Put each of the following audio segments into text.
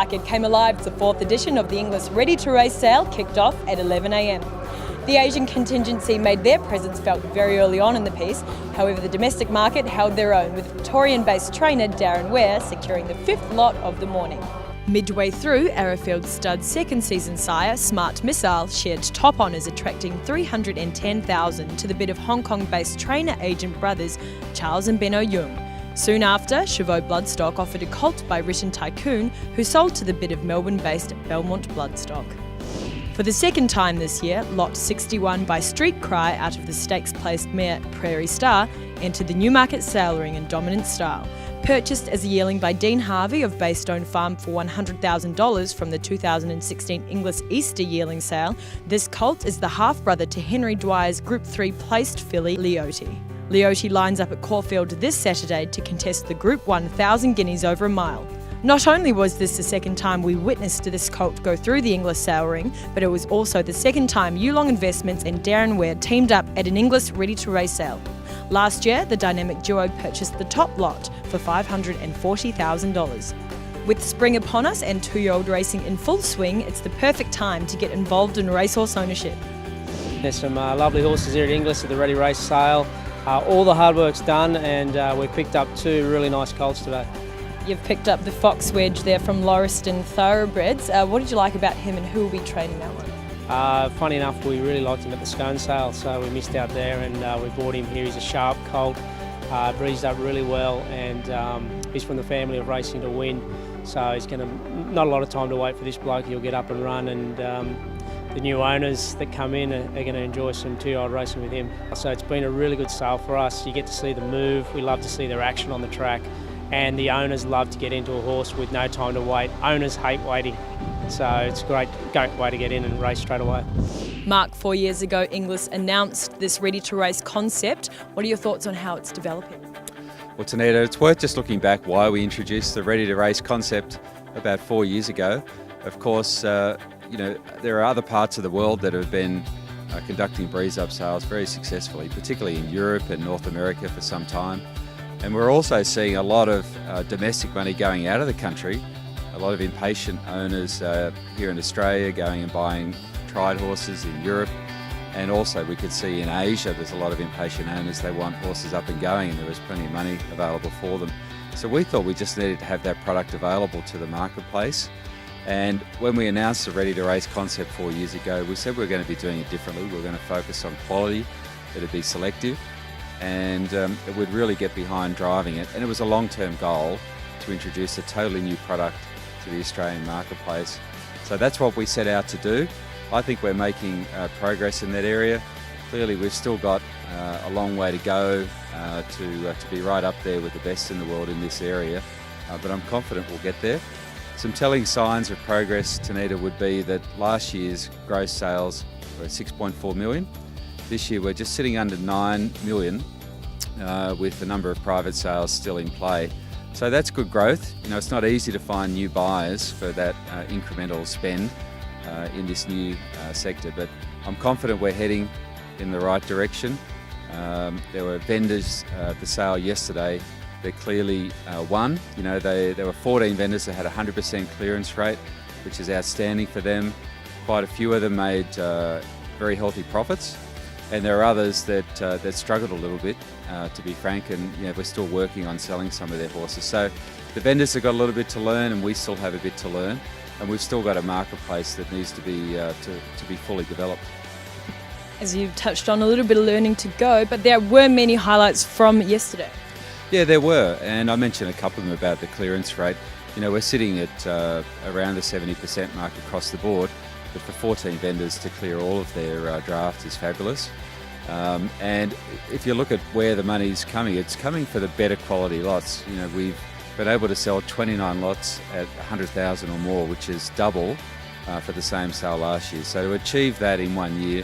Market came alive as the fourth edition of the Inglis Ready to Race sale kicked off at 11 a.m. The Asian contingency made their presence felt very early on in the piece. However, the domestic market held their own, with Victorian-based trainer Darren Ware securing the fifth lot of the morning. Midway through, Arrowfield Stud's second season sire, Smart Missile, shared top honours, attracting $310,000 to the bid of Hong Kong-based trainer agent brothers Charles and Benno Yeung. Soon after, Chauveau Bloodstock offered a colt by Written Tycoon, who sold to the bid of Melbourne-based Belmont Bloodstock. For the second time this year, Lot 61 by Street Cry out of the stakes-placed mare Prairie Star entered the Newmarket sale ring in dominant style. Purchased as a yearling by Dean Harvey of Baystone Farm for $100,000 from the 2016 Inglis Easter yearling sale, this colt is the half-brother to Henry Dwyer's Group 3 placed filly Leotie. Leotie lines up at Caulfield this Saturday to contest the Group 1 1,000 guineas over a mile. Not only was this the second time we witnessed this colt go through the Inglis sale ring, but it was also the second time Yulong Investments and Darren Ware teamed up at an Inglis Ready to Race sale. Last year, the dynamic duo purchased the top lot for $540,000. With spring upon us and two-year-old racing in full swing, it's the perfect time to get involved in racehorse ownership. There's some lovely horses here at Inglis at the Ready Race sale. All the hard work's done, and we picked up two really nice colts today. You've picked up the Fox Wedge there from Lauriston Thoroughbreds. What did you like about him and who will be training that one? Funny enough, we really liked him at the Scone sale, so we missed out there, and we brought him here. He's a sharp colt, breezed up really well, and he's from the family of Racing to Win, so he's going to not a lot of time to wait for this bloke. He'll get up and run, and the new owners that come in are going to enjoy some two-year-old racing with him. So it's been a really good sale for us. You get to see them move. We love to see their action on the track, and the owners love to get into a horse with no time to wait. Owners hate waiting, so it's a great way to get in and race straight away. Mark, 4 years ago, Inglis announced this Ready to Race concept. What are your thoughts on how it's developing? Well, Tanita, it's worth just looking back why we introduced the Ready to Race concept about 4 years ago. Of course, there are other parts of the world that have been conducting breeze-up sales very successfully, particularly in Europe and North America for some time. And we're also seeing a lot of domestic money going out of the country, a lot of impatient owners here in Australia going and buying tried horses in Europe. And also we could see in Asia there's a lot of impatient owners, they want horses up and going, and there was plenty of money available for them. So we thought we just needed to have that product available to the marketplace. And when we announced the Ready to Race concept 4 years ago, we said we were going to be doing it differently. We were going to focus on quality, that it'd be selective, and it would really get behind driving it. And it was a long-term goal to introduce a totally new product to the Australian marketplace. So that's what we set out to do. I think we're making progress in that area. Clearly we've still got a long way to go to be right up there with the best in the world in this area, but I'm confident we'll get there. Some telling signs of progress, Tanita, would be that last year's gross sales were 6.4 million. This year we're just sitting under 9 million with the number of private sales still in play. So that's good growth. You know, it's not easy to find new buyers for that incremental spend in this new sector, but I'm confident we're heading in the right direction. There were vendors at the sale yesterday that clearly won. You know, there were 14 vendors that had 100% clearance rate, which is outstanding for them. Quite a few of them made very healthy profits, and there are others that struggled a little bit, to be frank, and we're still working on selling some of their horses. So the vendors have got a little bit to learn, and we still have a bit to learn, and we've still got a marketplace that needs to be fully developed. As you touched on, a little bit of learning to go, but there were many highlights from yesterday. Yeah, there were, and I mentioned a couple of them about the clearance rate. You know, we're sitting at around the 70% mark across the board, but for 14 vendors to clear all of their draft is fabulous. And if you look at where the money's coming, it's coming for the better quality lots. You know, we've been able to sell 29 lots at 100,000 or more, which is double for the same sale last year. So to achieve that in 1 year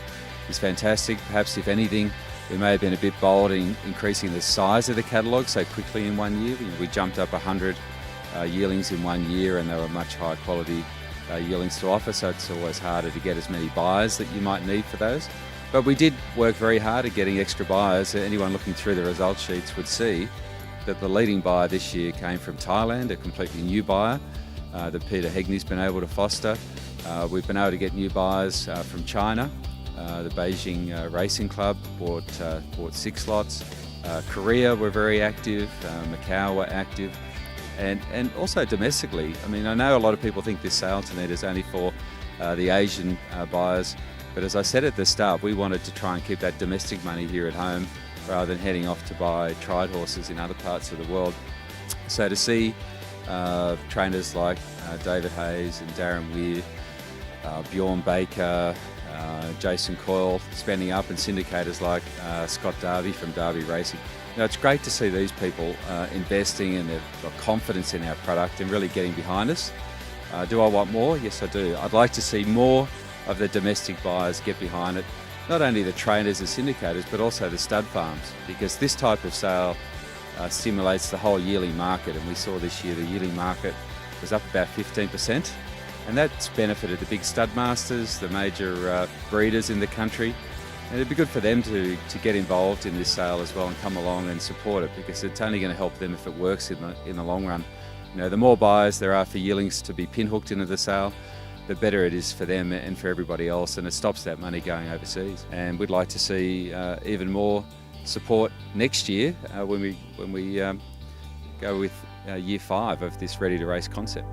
is fantastic. Perhaps, if anything, we may have been a bit bold in increasing the size of the catalogue so quickly in 1 year. We jumped up 100 yearlings in 1 year, and they were much higher quality yearlings to offer, so it's always harder to get as many buyers that you might need for those. But we did work very hard at getting extra buyers. Anyone looking through the result sheets would see that the leading buyer this year came from Thailand, a completely new buyer. that Peter Hegney's been able to foster. We've been able to get new buyers from China. The Beijing Racing Club bought 6 lots. Korea were very active, Macau were active, and also domestically. I mean, I know a lot of people think this sale tonight is only for the Asian buyers, but as I said at the start, we wanted to try and keep that domestic money here at home rather than heading off to buy tried horses in other parts of the world. So to see trainers like David Hayes and Darren Weir, Bjorn Baker, Jason Coyle spending up, and syndicators like Scott Darby from Derby Racing. You know, it's great to see these people investing, and they've got confidence in our product and really getting behind us. Do I want more? Yes, I do. I'd like to see more of the domestic buyers get behind it. Not only the trainers and syndicators, but also the stud farms, because this type of sale stimulates the whole yearling market. And we saw this year the yearling market was up about 15%. And that's benefited the big stud masters, the major breeders in the country. And it'd be good for them to get involved in this sale as well and come along and support it, because it's only going to help them if it works in the long run. You know, the more buyers there are for yearlings to be pinhooked into the sale, the better it is for them and for everybody else, and it stops that money going overseas. And we'd like to see even more support next year when we go with year 5 of this Ready to Race concept.